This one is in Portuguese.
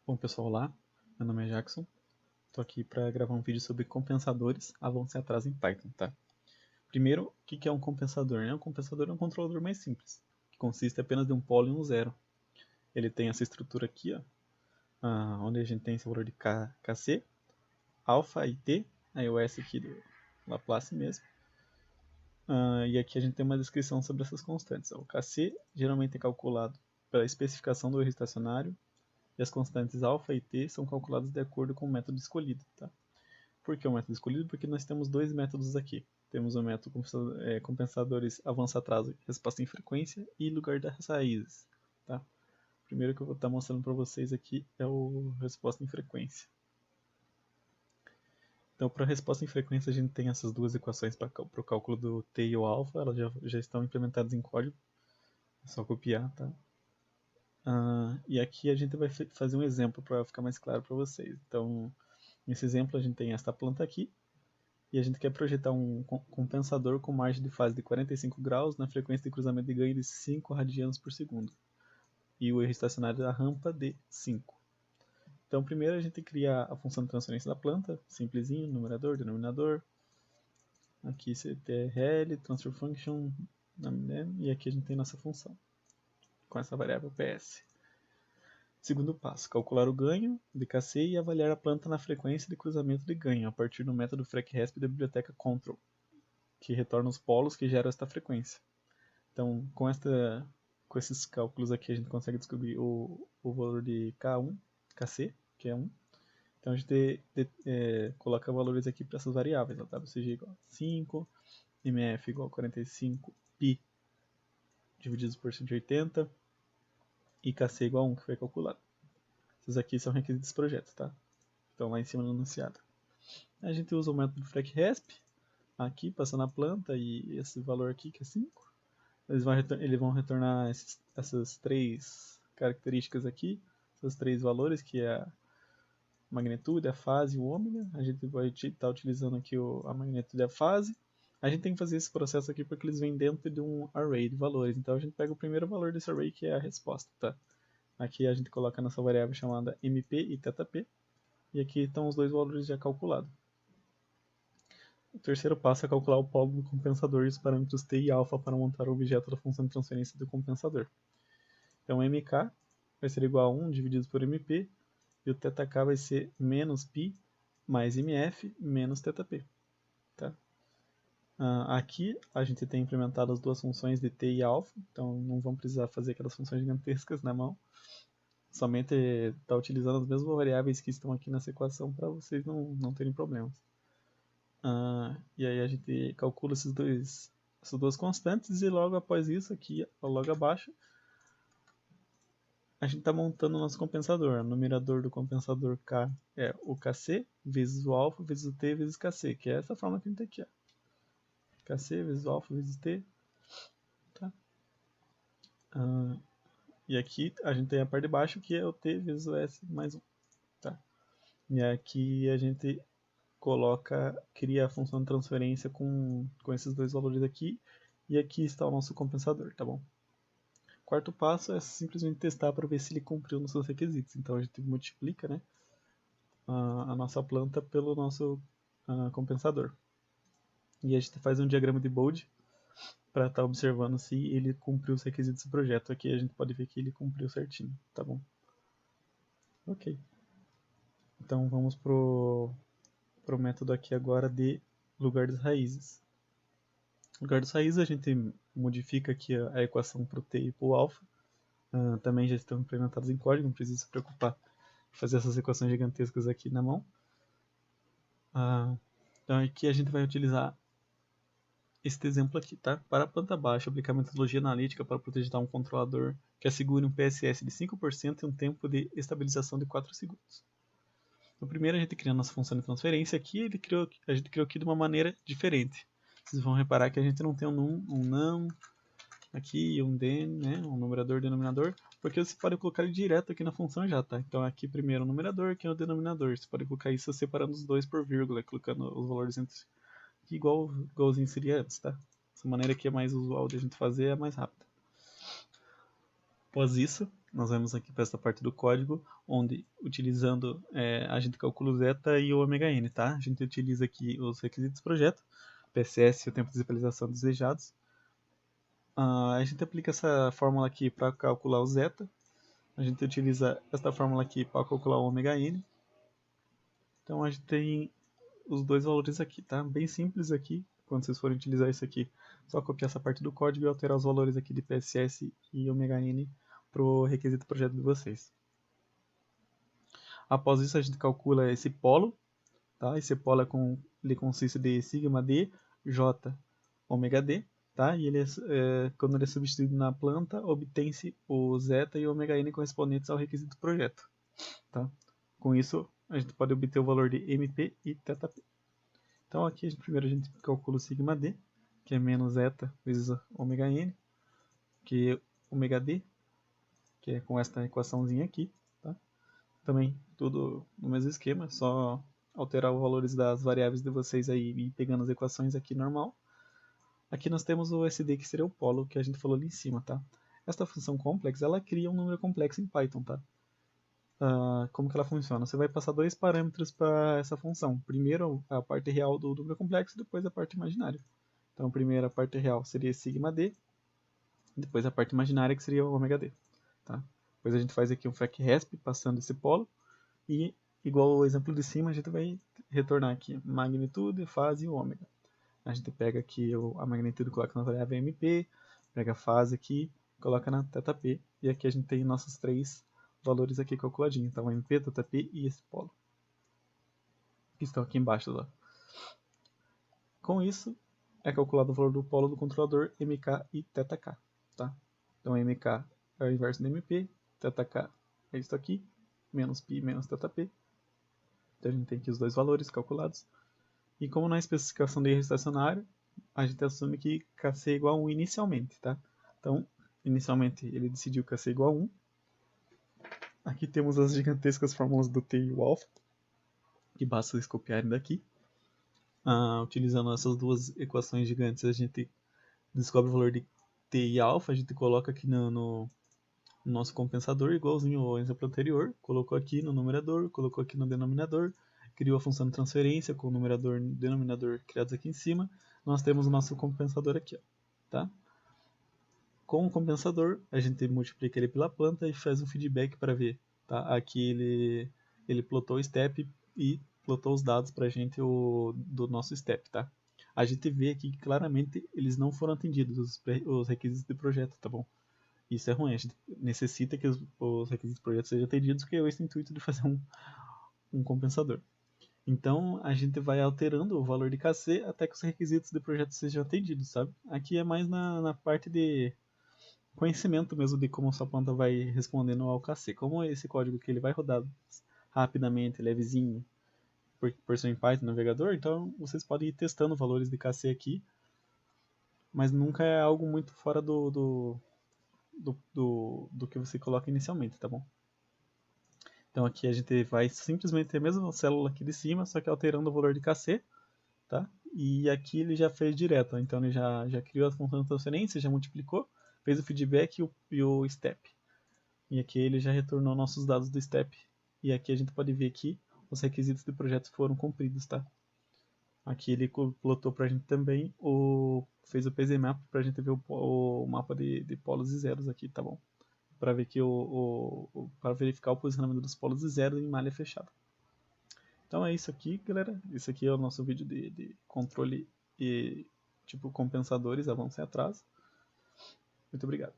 Bom pessoal, olá, meu nome é Jackson, estou aqui para gravar um vídeo sobre compensadores, avanço e atraso em Python, tá? Primeiro, o que é um compensador? Um compensador é um controlador mais simples, que consiste apenas de um polo e um zero. Ele tem essa estrutura aqui, ó, onde a gente tem esse valor de KC, alfa e T, aí o S aqui do Laplace mesmo. E aqui a gente tem uma descrição sobre essas constantes. O KC geralmente é calculado pela especificação do erro estacionário, e as constantes alfa e t são calculadas de acordo com o método escolhido. Tá? Por que o método escolhido? Porque nós temos dois métodos aqui. Temos o método compensadores avanço-atraso, resposta em frequência e lugar das raízes. Tá? O primeiro que eu vou estar mostrando para vocês aqui é o resposta em frequência. Então, para a resposta em frequência, a gente tem essas duas equações para o cálculo do t e o alfa, elas já estão implementadas em código, é só copiar, tá? E aqui a gente vai fazer um exemplo para ficar mais claro para vocês. Então, nesse exemplo a gente tem esta planta aqui, e a gente quer projetar um compensador com margem de fase de 45 graus na frequência de cruzamento de ganho de 5 radianos por segundo, e o erro estacionário da rampa de 5. Então, primeiro a gente cria a função de transferência da planta, simplesinho, numerador, denominador, aqui ctrl, transfer function, e aqui a gente tem nossa função, com essa variável ps. Segundo passo, calcular o ganho de KC e avaliar a planta na frequência de cruzamento de ganho, a partir do método FREC-RESP da biblioteca control, que retorna os polos que geram esta frequência. Então, com esses cálculos aqui, a gente consegue descobrir o valor de K1, KC, que é 1. Então, a gente coloca valores aqui para essas variáveis. WCG igual a 5, MF igual a 45, π divididos por 180, e KC igual a 1, que foi calculado. Esses aqui são requisitos dos projetos, tá? Estão lá em cima no enunciado. A gente usa o método FREC-RESP, aqui, passando a planta, e esse valor aqui, que é 5. Eles vão retornar essas três características aqui, esses três valores, que é a magnitude, a fase e o ômega. A gente vai estar utilizando aqui a magnitude e a fase. A gente tem que fazer esse processo aqui porque eles vêm dentro de um array de valores. Então a gente pega o primeiro valor desse array, que é a resposta, tá? Aqui a gente coloca nossa variável chamada mp e θp. E aqui estão os dois valores já calculados. O terceiro passo é calcular o polo do compensador e os parâmetros t e alfa para montar o objeto da função de transferência do compensador. Então, mk vai ser igual a 1 dividido por mp, e o θk vai ser menos π mais mf menos θp. Tá? Aqui a gente tem implementado as duas funções de t e alfa, então não vamos precisar fazer aquelas funções gigantescas na mão. Somente está utilizando as mesmas variáveis que estão aqui nessa equação para vocês não terem problemas. E aí a gente calcula essas duas constantes, e logo após isso, aqui logo abaixo, a gente está montando o nosso compensador. O numerador do compensador K é o KC vezes o alfa vezes o T vezes KC, que é essa forma que a gente tem aqui. KC vezes o alfa vezes T. Tá? E aqui a gente tem a parte de baixo, que é o T vezes o S mais 1. Tá? E aqui a gente cria a função de transferência com esses dois valores aqui, e aqui está o nosso compensador, tá bom? O quarto passo é simplesmente testar para ver se ele cumpriu nos seus requisitos. Então a gente multiplica, né, a nossa planta pelo nosso compensador. E a gente faz um diagrama de Bode para estar observando se ele cumpriu os requisitos do projeto. Aqui a gente pode ver que ele cumpriu certinho, tá bom? Ok. Então vamos pro método aqui agora de lugar das raízes. No lugar das raízes a gente modifica aqui a equação para o t e para o alfa. Também já estão implementados em código, não precisa se preocupar em fazer essas equações gigantescas aqui na mão. Então aqui a gente vai utilizar este exemplo aqui, tá? Para a planta baixa, aplicar metodologia analítica para projetar um controlador que assegure um PSS de 5% e um tempo de estabilização de 4 segundos. No primeiro a gente cria a nossa função de transferência aqui, a gente criou aqui de uma maneira diferente. Vocês vão reparar que a gente não tem um não, aqui um den, né, um numerador e denominador, porque você pode colocar ele direto aqui na função já, tá? Então aqui primeiro o numerador, aqui é o denominador. Você pode colocar isso separando os dois por vírgula, colocando os valores entre aqui igualzinho seria antes, tá? Essa maneira aqui é mais usual de a gente fazer, é mais rápida. Após isso, nós vamos aqui para essa parte do código, onde utilizando a gente calcula o zeta e o ômega n, tá? A gente utiliza aqui os requisitos do projeto, PSS e o tempo de visualização desejados. A gente aplica essa fórmula aqui para calcular o zeta. A gente utiliza esta fórmula aqui para calcular o ômega n. Então a gente tem os dois valores aqui, tá? Bem simples aqui. Quando vocês forem utilizar isso aqui, só copiar essa parte do código e alterar os valores aqui de PSS e ômega n para o requisito projeto de vocês. Após isso, a gente calcula esse polo, tá? Esse polo ele consiste de sigma d, j, ômega d, tá? E ele quando ele é substituído na planta, obtém-se o zeta e o ômega n correspondentes ao requisito projeto, tá? Com isso, a gente pode obter o valor de mp e θp. Então aqui primeiro a gente calcula o sigma d, que é menos zeta vezes ômega n, que é ômega d, que é com esta equaçãozinha aqui, tá? Também tudo no mesmo esquema, só alterar os valores das variáveis de vocês aí e pegando as equações aqui normal. Aqui nós temos o SD, que seria o polo, que a gente falou ali em cima, tá? Esta função complex, ela cria um número complexo em Python, tá? Como que ela funciona? Você vai passar dois parâmetros para essa função. Primeiro a parte real do número complexo, depois a parte imaginária. Então, primeiro a parte real seria sigma d, depois a parte imaginária, que seria o ômega d. Tá? Depois a gente faz aqui um frac resp, passando esse polo, e igual o exemplo de cima, a gente vai retornar aqui magnitude, fase e o ômega. A gente pega aqui a magnitude, coloca na variável MP, pega a fase aqui, coloca na θp, e aqui a gente tem nossos três valores aqui calculadinhos. Então, MP, θp e esse polo, que estão aqui embaixo lá. Com isso, é calculado o valor do polo do controlador, mk e θk. Tá? Então, mk é o inverso do mp, θk é isso aqui, menos π menos θp. Então, a gente tem aqui os dois valores calculados. E como na especificação de erro estacionário, a gente assume que kc é igual a 1 inicialmente, tá? Então, inicialmente ele decidiu kc é igual a 1. Aqui temos as gigantescas fórmulas do t e o alfa, que basta vocês copiarem daqui. Utilizando essas duas equações gigantes, a gente descobre o valor de t e alfa, a gente coloca aqui no nosso compensador, igualzinho ao exemplo anterior, colocou aqui no numerador, colocou aqui no denominador, criou a função de transferência com o numerador e denominador criados aqui em cima. Nós temos o nosso compensador aqui, ó, tá? Com o compensador, a gente multiplica ele pela planta e faz um feedback para ver, tá? Aqui ele plotou o step e plotou os dados para a gente do nosso step, tá? A gente vê aqui que claramente eles não foram atendidos, os requisitos de projeto, tá bom? Isso é ruim, a gente necessita que os requisitos do projeto sejam atendidos, porque é esse o intuito de fazer um compensador. Então, a gente vai alterando o valor de kc até que os requisitos do projeto sejam atendidos, sabe? Aqui é mais na parte de conhecimento mesmo de como sua planta vai respondendo ao kc. Como esse código que ele vai rodar rapidamente, levezinho, por ser em Python navegador, então vocês podem ir testando valores de kc aqui, mas nunca é algo muito fora do que você coloca inicialmente, tá bom? Então aqui a gente vai simplesmente ter a mesma célula aqui de cima, só que alterando o valor de kc, tá? E aqui ele já fez direto, então ele já criou a função de transferência, já multiplicou, fez o feedback e o step. E aqui ele já retornou nossos dados do step. E aqui a gente pode ver que os requisitos do projeto foram cumpridos, tá? Aqui ele plotou para a gente também, fez o PZMap para a gente ver o mapa de polos e zeros aqui, tá bom? Para ver que para verificar o posicionamento dos polos e zeros em malha fechada. Então é isso aqui, galera. Esse aqui é o nosso vídeo de controle e tipo compensadores, avanço e atraso. Muito obrigado.